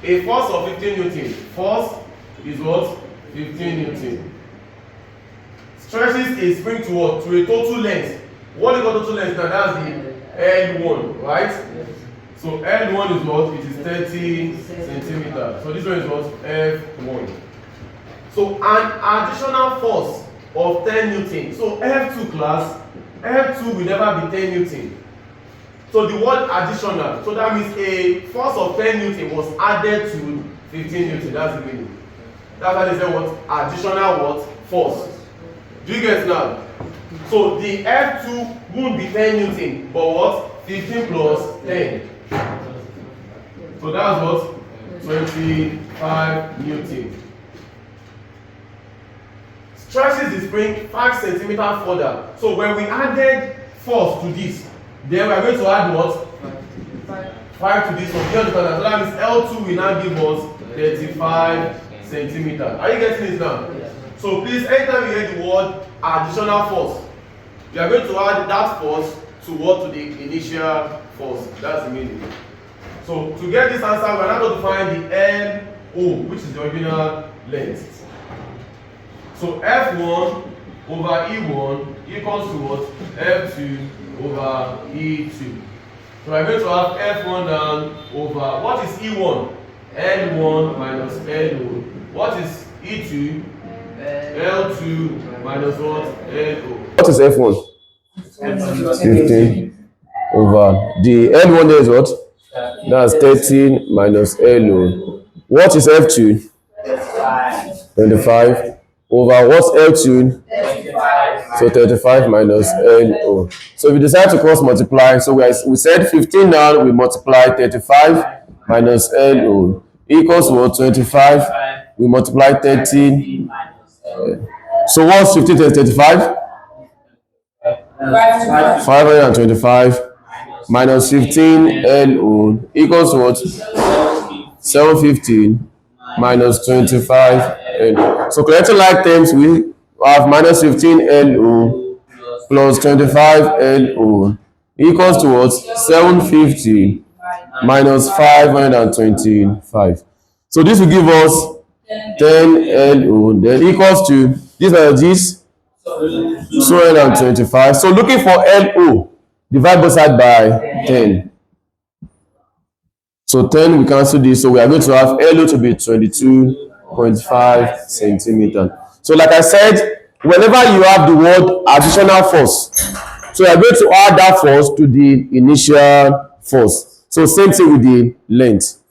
A force of 15 Newton. Force is what? 15 Newton. Stretches a spring to what? To a total length. What is the total length now? That's the L1, right? So L1 is what? It is 30 centimeters. So this one is what? F1. So an additional force of 10 Newton. So F2 class, F2 will never be 10 Newton. So the word additional, so that means a force of 10 Newton was added to 15 Newton. That's the meaning. That's why they say what? Additional what? Force. Do you get now? So the F2 won't be 10 Newton, but what? 15 plus 10. So that's what? 25 Newton. Stretches the spring 5 centimeters further. So when we added force to this, then we are going to add what? 5 to this one. So that means L2 will now give us 35 centimeters. Are you getting this now? So please, anytime you hear the word additional force, you are going to add that force to what? To the initial force. That's the meaning. So to get this answer, we are now going to find the LO, which is the original length. So F1 over E1 equals to what? F2 over E2. So we are going to have F1 down over, what is E1? L1 minus LO. What is E2? L2 minus what? LO. What is F1? 15 over the L1 there is what? That's 13 minus LO. What is F2? 25 over what's L2? So 35 minus LO. So if you decide to cross multiply, so we said 15 now, we multiply 35 minus LO equals what? 25. We multiply 13. So what's 15 times 35? 525 minus 15 LO equals what? 715 minus 25 LO. So collecting like terms, we have minus 15 LO plus 25 LO equals to what? 750 minus 525. So this will give us 10 LO, then equals to this minus this 225. So looking for LO, divide both sides by 10. So 10, we cancel this. So we are going to have LO to be 22.5 centimeters. So like I said, whenever you have the word additional force, so you are going to add that force to the initial force. So same thing with the length.